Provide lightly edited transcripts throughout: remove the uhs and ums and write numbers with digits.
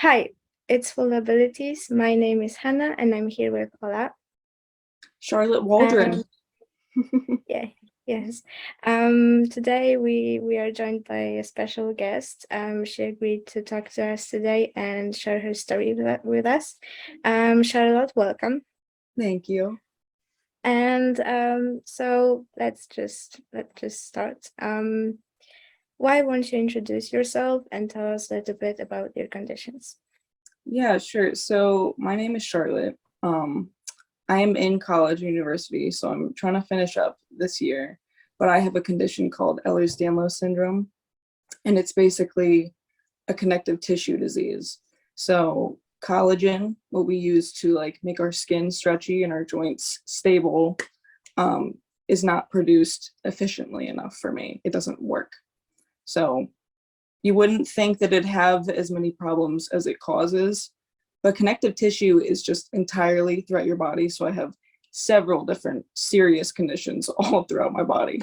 Hi, it's Full Abilities. My name is Hannah and I'm here with Ola. Charlotte Waldron. Um, yeah, yes. Today we are joined by a special guest. She agreed to talk to us today and share her story with us. Charlotte, welcome. Thank you. And so let's just start. Why won't you introduce yourself and tell us a little bit about your conditions? Yeah, sure. So my name is Charlotte. I am in college or university, so I'm trying to finish up this year, but I have a condition called Ehlers-Danlos syndrome, and it's basically a connective tissue disease. So collagen, what we use to like make our skin stretchy and our joints stable, um, is not produced efficiently enough for me. It doesn't work. So you wouldn't think that it'd have as many problems as it causes, but connective tissue is just entirely throughout your body. So I have several different serious conditions all throughout my body.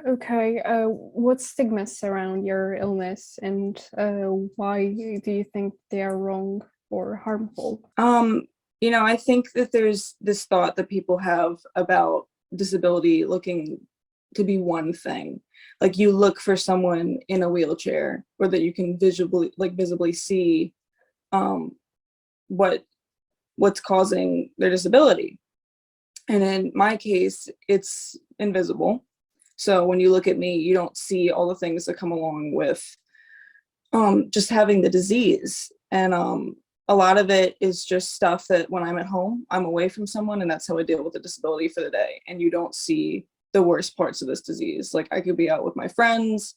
Okay. What stigmas around your illness, and why do you think they are wrong or harmful? I think that there's this thought that people have about disability looking to be one thing. Like you look for someone in a wheelchair or that you can visibly see um, what what's causing their disability. And in my case, it's invisible. So when you look at me, you don't see all the things that come along with just having the disease. And a lot of it is just stuff that when I'm at home, I'm away from someone, and that's how I deal with the disability for the day. And you don't see the worst parts of this disease. Like I could be out with my friends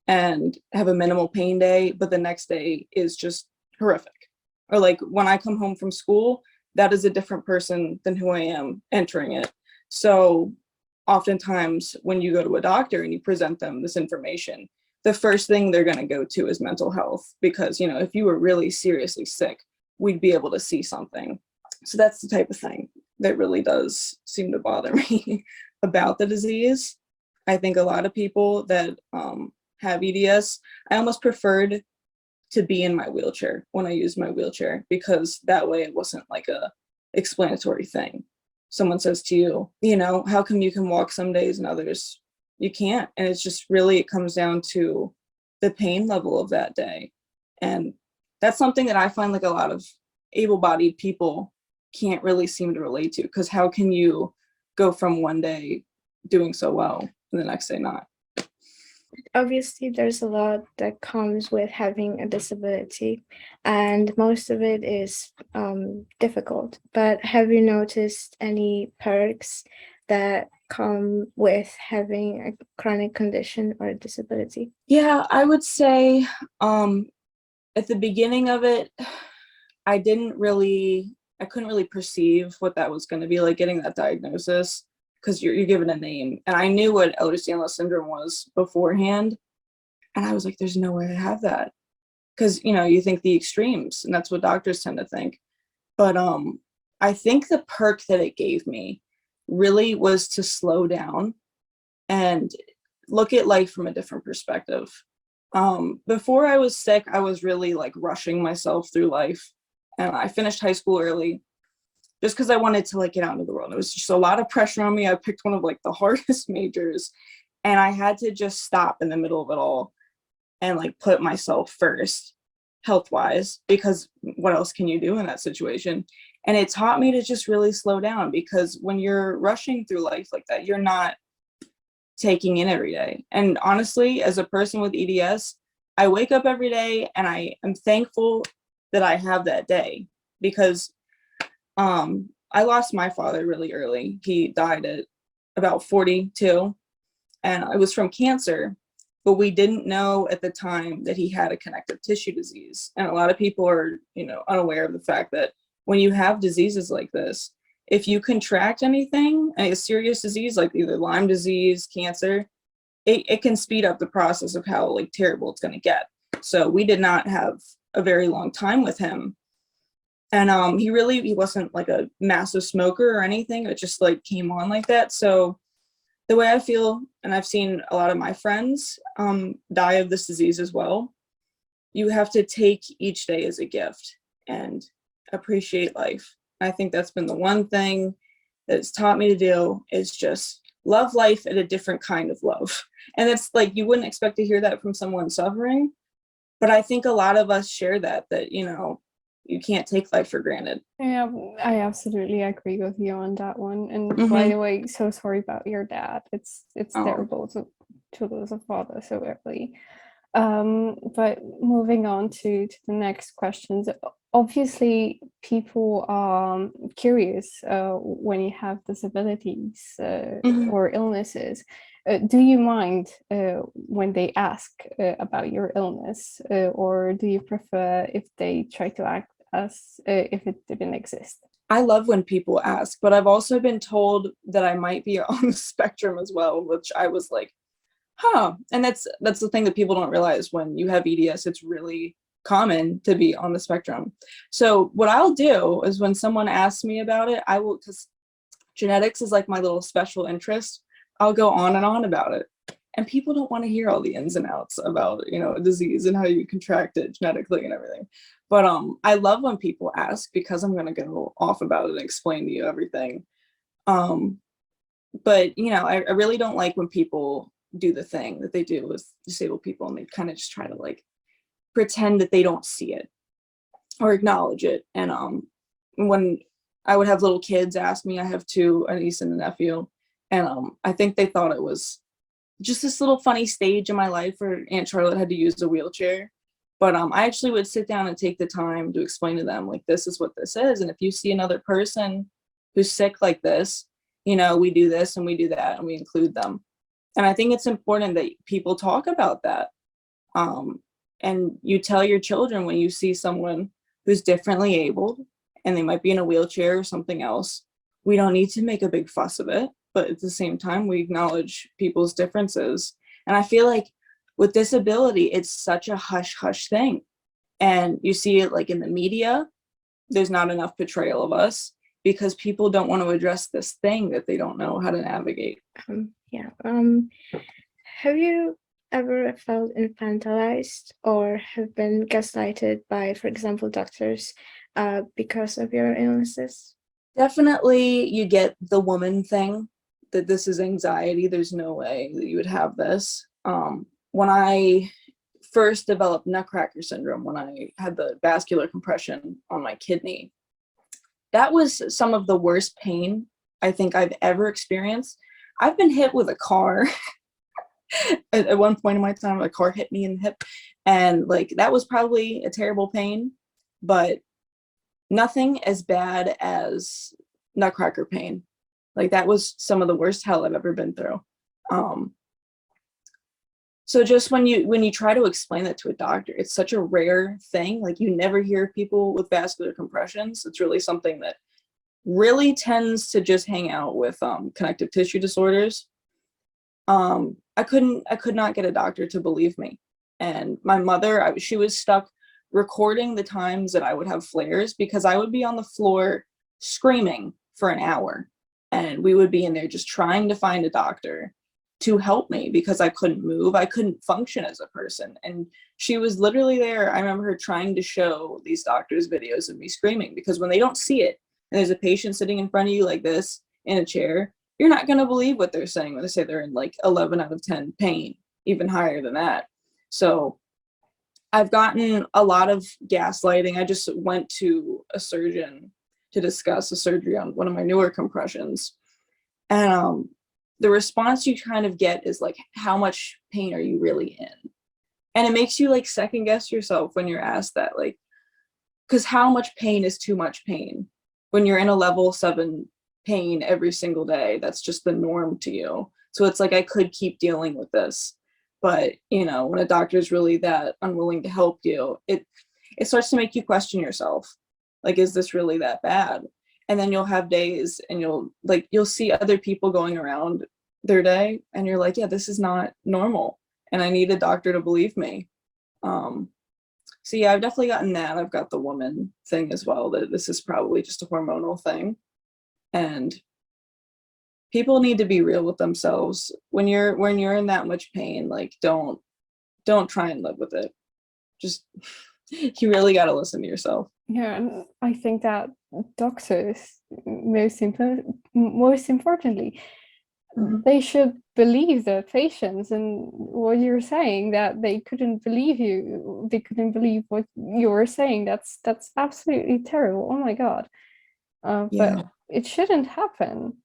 and have a minimal pain day, but the next day is just horrific. Or like when I come home from school, that is a different person than who I am entering it. So oftentimes when you go to a doctor and you present them this information, the first thing they're going to go to is mental health, because if you were really seriously sick, we'd be able to see something. So that's the type of thing that really does seem to bother me about the disease. I think a lot of people that have EDS, I almost preferred to be in my wheelchair when I used my wheelchair, because that way it wasn't like a explanatory thing. Someone says to you, how come you can walk some days and others you can't? And it's just really, it comes down to the pain level of that day. And that's something that I find like a lot of able-bodied people can't really seem to relate to, because how can you go from one day doing so well and the next day not? Obviously, there's a lot that comes with having a disability, and most of it is difficult. But have you noticed any perks that come with having a chronic condition or a disability? Yeah, I would say at the beginning of it, I couldn't really perceive what that was going to be like, getting that diagnosis, because you're given a name. And I knew what Ehlers-Danlos syndrome was beforehand. And I was like, there's no way I have that. Because, you think the extremes, and that's what doctors tend to think. But I think the perk that it gave me really was to slow down and look at life from a different perspective. Before I was sick, I was really like rushing myself through life. And I finished high school early just because I wanted to like get out into the world. It was just a lot of pressure on me. I picked one of like the hardest majors, and I had to just stop in the middle of it all and like put myself first health wise, because what else can you do in that situation? And it taught me to just really slow down, because when you're rushing through life like that, you're not taking in every day. And honestly, as a person with EDS, I wake up every day and I am thankful that I have that day, because I lost my father really early. He died at about 42, and it was from cancer, but we didn't know at the time that he had a connective tissue disease. And a lot of people are, unaware of the fact that when you have diseases like this, if you contract anything, a serious disease like either Lyme disease, cancer, it can speed up the process of how like terrible it's going to get. So we did not have a very long time with him. And he wasn't like a massive smoker or anything. It just like came on like that. So the way I feel, and I've seen a lot of my friends die of this disease as well, you have to take each day as a gift and appreciate life. I think that's been the one thing that it's taught me to do, is just love life at a different kind of love. And it's like, you wouldn't expect to hear that from someone suffering, but I think a lot of us share that, you know, you can't take life for granted. Yeah, I absolutely agree with you on that one. And by Mhm. the way, so sorry about your dad. It's Oh. terrible to lose a father so early. But moving on to the next questions. Obviously, people are curious when you have disabilities Mhm. or illnesses. Do you mind when they ask about your illness, or do you prefer if they try to act as if it didn't exist? I love when people ask, but I've also been told that I might be on the spectrum as well, which I was like, huh. And that's the thing that people don't realize. When you have EDS, it's really common to be on the spectrum. So what I'll do is, when someone asks me about it, I will, because genetics is like my little special interest, I'll go on and on about it. And people don't want to hear all the ins and outs about, you know, a disease and how you contract it genetically and everything. But I love when people ask, because I'm going to go off about it and explain to you everything. Um, but you know, I really don't like when people do the thing that they do with disabled people, and they kind of just try to like pretend that they don't see it or acknowledge it. And when I would have little kids ask me, I have two, a niece and a nephew, and I think they thought it was just this little funny stage in my life where Aunt Charlotte had to use a wheelchair. But I actually would sit down and take the time to explain to them, like, this is what this is. And if you see another person who's sick like this, you know, we do this and we do that, and we include them. And I think it's important that people talk about that. And you tell your children, when you see someone who's differently abled and they might be in a wheelchair or something else, we don't need to make a big fuss of it. But at the same time, we acknowledge people's differences. And I feel like with disability, it's such a hush hush thing. And you see it like in the media, there's not enough portrayal of us, because people don't want to address this thing that they don't know how to navigate. Yeah. Have you ever felt infantilized or have been gaslighted by, for example, doctors because of your illnesses? Definitely, you get the woman thing, that this is anxiety. There's no way that you would have this. When I first developed nutcracker syndrome, when I had the vascular compression on my kidney, that was some of the worst pain I think I've ever experienced. I've been hit with a car. At one point in my time, a car hit me in the hip, and like, that was probably a terrible pain, but nothing as bad as nutcracker pain. Like, that was some of the worst hell I've ever been through. So just when you try to explain that to a doctor, it's such a rare thing. Like, you never hear people with vascular compressions. It's really something that really tends to just hang out with connective tissue disorders. I could not get a doctor to believe me. And my mother, she was stuck recording the times that I would have flares, because I would be on the floor screaming for an hour, and we would be in there just trying to find a doctor to help me, because I couldn't move. I couldn't function as a person. And she was literally there. I remember her trying to show these doctors videos of me screaming, because when they don't see it and there's a patient sitting in front of you like this in a chair, you're not going to believe what they're saying when they say they're in like 11 out of 10 pain, even higher than that. So I've gotten a lot of gaslighting. I just went to a surgeon to discuss a surgery on one of my newer compressions. And the response you kind of get is like, how much pain are you really in? And it makes you like second guess yourself when you're asked that, like, because how much pain is too much pain? When you're in a level 7 pain every single day, that's just the norm to you. So it's like, I could keep dealing with this. But you know, when a doctor is really that unwilling to help you, it starts to make you question yourself. Like, is this really that bad? And then you'll have days and you'll see other people going around their day, and you're like, yeah, this is not normal, and I need a doctor to believe me. So yeah, I've definitely gotten that. I've got the woman thing as well, that this is probably just a hormonal thing. And people need to be real with themselves. When you're in that much pain, like, don't try and live with it. just you really got to listen to yourself. Yeah, and I think that doctors, most importantly, they should believe their patients. And what you're saying, that they couldn't believe you, they couldn't believe what you were saying. That's absolutely terrible. Oh my God. Yeah. But it shouldn't happen.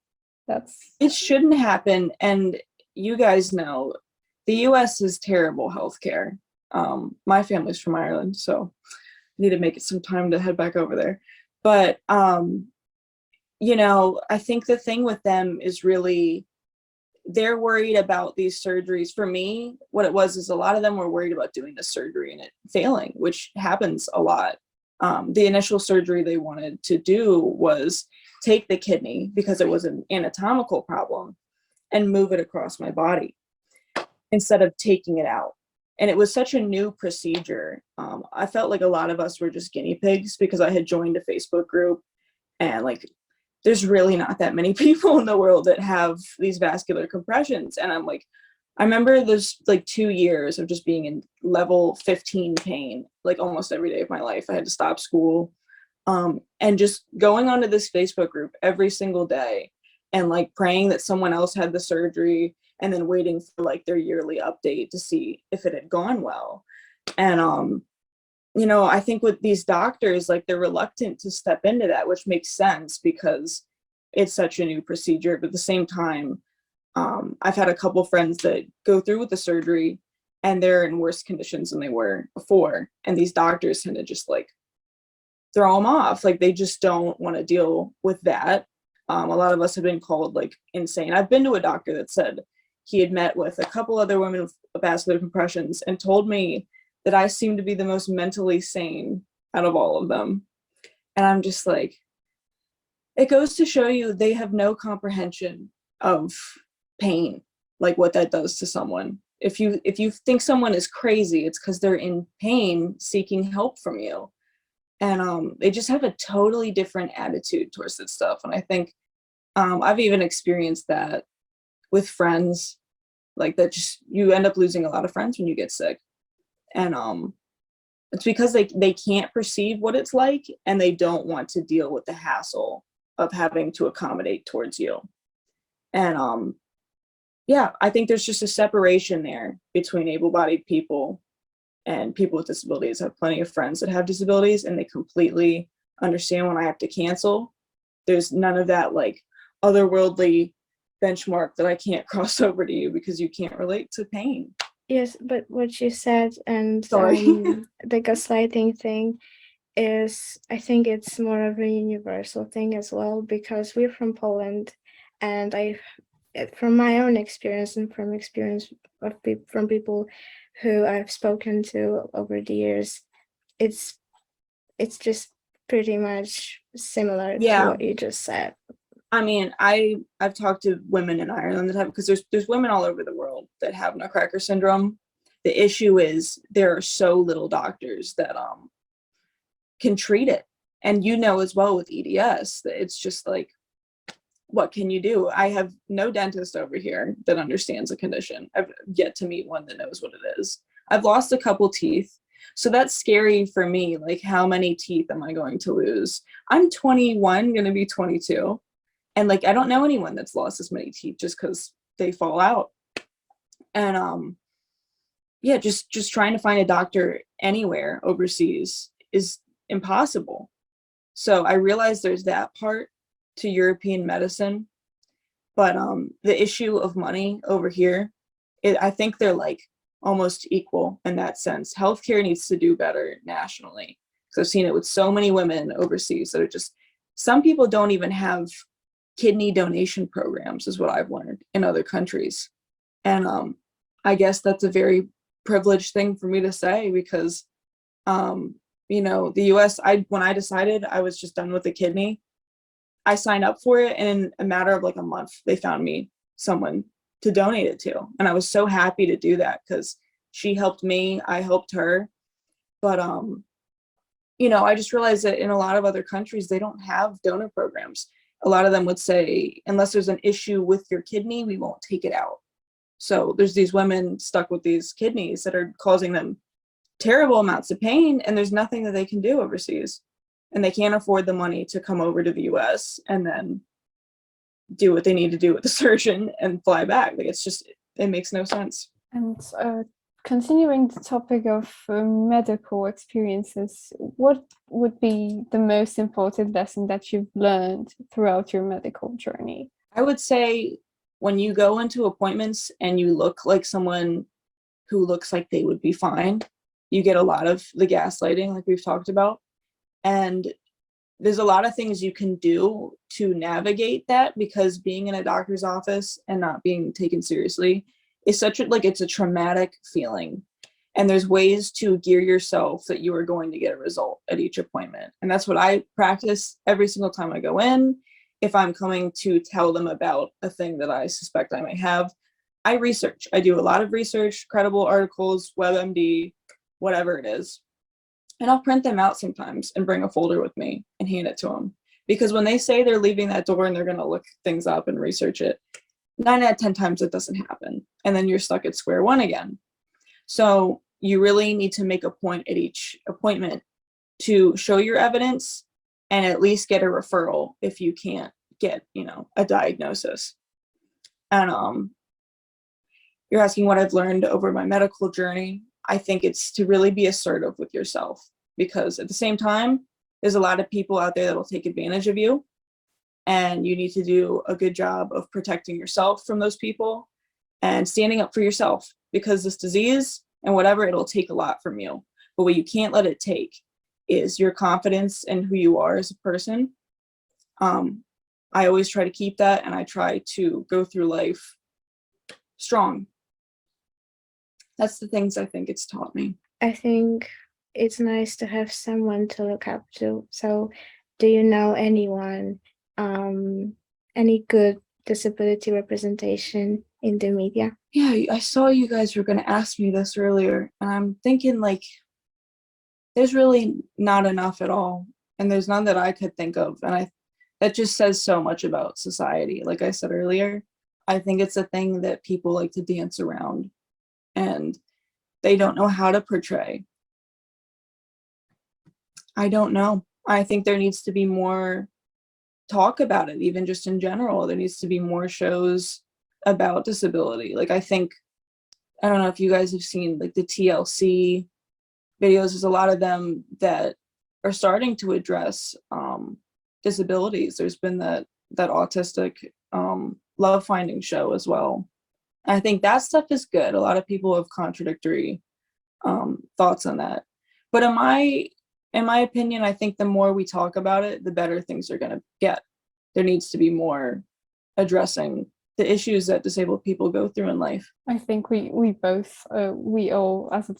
It shouldn't happen. And you guys know the US is terrible healthcare. My family's from Ireland, so I need to make it some time to head back over there. But you know, I think the thing with them is really they're worried about these surgeries. For me, what it was is a lot of them were worried about doing the surgery and it failing, which happens a lot. The initial surgery they wanted to do was take the kidney because it was an anatomical problem and move it across my body instead of taking it out. And it was such a new procedure. I felt like a lot of us were just guinea pigs because I had joined a Facebook group, and like there's really not that many people in the world that have these vascular compressions. And I'm like, I remember there's like 2 years of just being in level 15 pain, like almost every day of my life. I had to stop school. And just going onto this Facebook group every single day and like praying that someone else had the surgery and then waiting for like their yearly update to see if it had gone well. And you know, I think with these doctors, like they're reluctant to step into that, which makes sense because it's such a new procedure. But at the same time, I've had a couple friends that go through with the surgery and they're in worse conditions than they were before. And these doctors tend to just like throw them off. Like they just don't want to deal with that. A lot of us have been called like insane. I've been to a doctor that said he had met with a couple other women with vascular compressions and told me that I seem to be the most mentally sane out of all of them. And I'm just like, it goes to show you they have no comprehension of pain, like what that does to someone. If you think someone is crazy, it's because they're in pain seeking help from you. And they just have a totally different attitude towards this stuff. And I think I've even experienced that with friends, like that just you end up losing a lot of friends when you get sick. And it's because they can't perceive what it's like and they don't want to deal with the hassle of having to accommodate towards you. And yeah, I think there's just a separation there between able-bodied people and people with disabilities. I have plenty of friends that have disabilities and they completely understand when I have to cancel. There's none of that like otherworldly benchmark that I can't cross over to you because you can't relate to pain. Yes, but what you said and Sorry. the gaslighting thing is, I think it's more of a universal thing as well, because we're from Poland, and from my own experience and from experience of from people who I've spoken to over the years, it's just pretty much similar to Yeah. what you just said. I mean, I've talked to women in Ireland that have, because there's women all over the world that have Nutcracker syndrome. The issue is there are so little doctors that can treat it. And you know as well with EDS that it's just like, what can you do? I have no dentist over here that understands the condition. I've yet to meet one that knows what it is. I've lost a couple teeth. So that's scary for me. Like, how many teeth am I going to lose? I'm 21, going to be 22. And like, I don't know anyone that's lost as many teeth just because they fall out. And yeah, just trying to find a doctor anywhere overseas is impossible. So I realize there's that part to European medicine, but the issue of money over here, I think they're like almost equal in that sense. Healthcare needs to do better nationally. So I've seen it with so many women overseas that are just, some people don't even have kidney donation programs, is what I've learned in other countries. And I guess that's a very privileged thing for me to say because, you know, the US, when I decided I was just done with the kidney, I signed up for it, and in a matter of like a month, they found me someone to donate it to. And I was so happy to do that because she helped me, I helped her. But, you know, I just realized that in a lot of other countries, they don't have donor programs. A lot of them would say, unless there's an issue with your kidney, we won't take it out. So there's these women stuck with these kidneys that are causing them terrible amounts of pain, and there's nothing that they can do overseas, and they can't afford the money to come over to the US and then do what they need to do with the surgeon and fly back. Like, it's just, it makes no sense. And continuing the topic of medical experiences, what would be the most important lesson that you've learned throughout your medical journey? I would say when you go into appointments and you look like someone who looks like they would be fine, you get a lot of the gaslighting, like we've talked about. And there's a lot of things you can do to navigate that, because being in a doctor's office and not being taken seriously is such a, like, it's a traumatic feeling. And there's ways to gear yourself that you are going to get a result at each appointment. And that's what I practice every single time I go in. If I'm coming to tell them about a thing that I suspect I may have, I research. I do a lot of research, credible articles, WebMD, whatever it is. And I'll print them out sometimes and bring a folder with me and hand it to them. Because when they say they're leaving that door and they're going to look things up and research it, 9 out of 10 times it doesn't happen. And then you're stuck at square one again. So you really need to make a point at each appointment to show your evidence and at least get a referral if you can't get, a diagnosis. And you're asking what I've learned over my medical journey. I think it's to really be assertive with yourself, because at the same time, there's a lot of people out there that will take advantage of you, and you need to do a good job of protecting yourself from those people and standing up for yourself, because this disease and whatever, it'll take a lot from you. But what you can't let it take is your confidence in who you are as a person. I always try to keep that, and I try to go through life strong. That's the things I think it's taught me. I think it's nice to have someone to look up to. So do you know anyone, any good disability representation in the media? Yeah, I saw you guys were going to ask me this earlier, and I'm thinking, like, there's really not enough at all, and there's none that I could think of, and that just says so much about society. Like I said earlier, I think it's a thing that people like to dance around, and they don't know how to portray. I don't know. I think there needs to be more talk about it, even just in general. There needs to be more shows about disability. Like, I don't know if you guys have seen like the TLC videos. There's a lot of them that are starting to address disabilities. There's been that autistic love finding show as well. I think that stuff is good. A lot of people have contradictory thoughts on that. But in my opinion, I think the more we talk about it, the better things are going to get. There needs to be more addressing the issues that disabled people go through in life. I think we both, we all as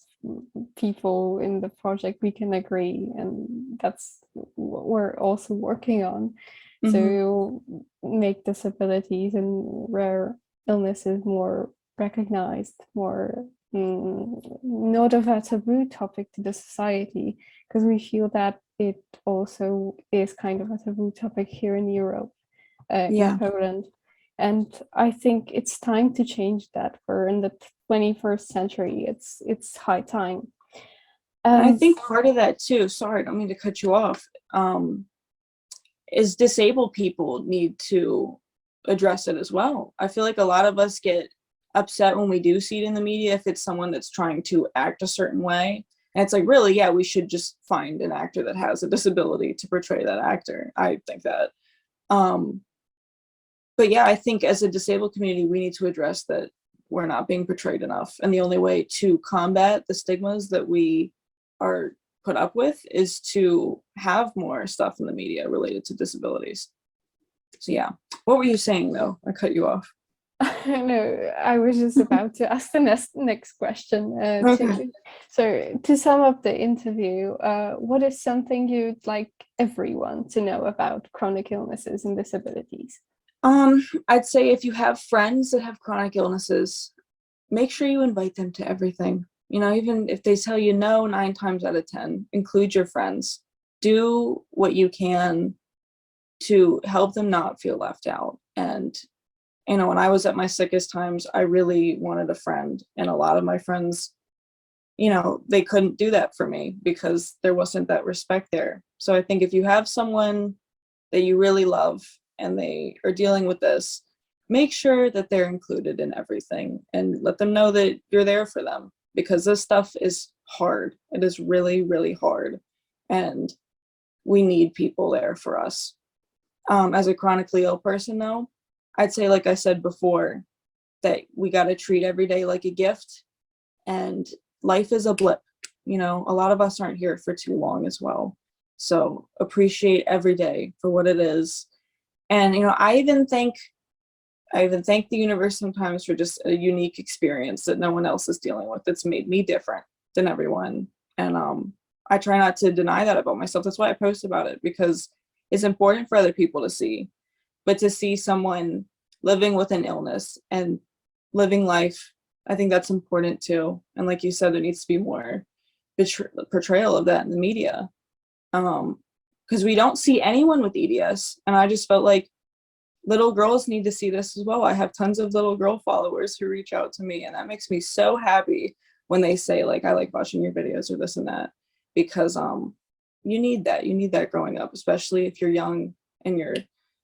people in the project, we can agree, and that's what we're also working on. Mm-hmm. To make disabilities and rare illnesses more recognized, more not of a taboo topic to the society, because we feel that it also is kind of a taboo topic here in Europe, in Poland. And I think it's time to change that. We're in the 21st century. It's high time. I think part of that too, sorry, I don't mean to cut you off, is disabled people need to address it as well. I feel like a lot of us get upset when we do see it in the media if it's someone that's trying to act a certain way. And it's like, really, yeah, we should just find an actor that has a disability to portray that actor. I think that. But yeah, I think as a disabled community, we need to address that we're not being portrayed enough. And the only way to combat the stigmas that we are put up with is to have more stuff in the media related to disabilities. So yeah, what were you saying though? I cut you off. No, I was just about to ask the next question. Okay. So to sum up the interview, what is something you'd like everyone to know about chronic illnesses and disabilities? I'd say if you have friends that have chronic illnesses, make sure you invite them to everything. Even if they tell you no 9 times out of 10, include your friends. Do what you can to help them not feel left out. And, when I was at my sickest times, I really wanted a friend. And a lot of my friends they couldn't do that for me because there wasn't that respect there. So I think if you have someone that you really love and they are dealing with this, make sure that they're included in everything and let them know that you're there for them, because this stuff is hard. It is really, really hard. And we need people there for us. As a chronically ill person, though, I'd say, like I said before, that we got to treat every day like a gift, and life is a blip. A lot of us aren't here for too long as well. So appreciate every day for what it is. And, I even thank the universe sometimes for just a unique experience that no one else is dealing with. That's made me different than everyone. And I try not to deny that about myself. That's why I post about it, because it's important for other people to see. But to see someone living with an illness and living life, I think that's important too. And like you said, there needs to be more portrayal of that in the media, because we don't see anyone with EDS. And I just felt like little girls need to see this as well. I have tons of little girl followers who reach out to me, and that makes me so happy when they say, like, I like watching your videos or this and that, because you need that growing up, especially if you're young and you're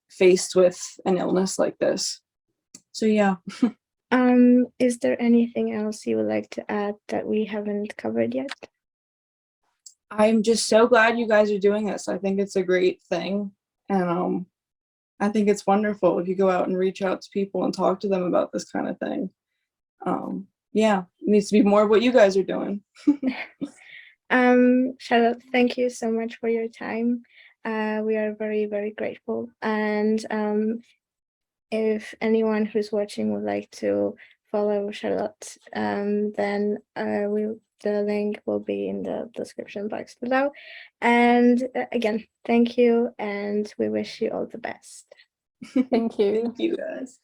faced with an illness like this. So yeah. Is there anything else you would like to add that we haven't covered yet? I'm just so glad you guys are doing this. I think it's a great thing. And I think it's wonderful if you go out and reach out to people and talk to them about this kind of thing. Yeah, it needs to be more of what you guys are doing. Charlotte, thank you so much for your time. We are very, very grateful. And if anyone who's watching would like to follow Charlotte, then the link will be in the description box below. And again, thank you, and we wish you all the best. Thank you. Thank you guys.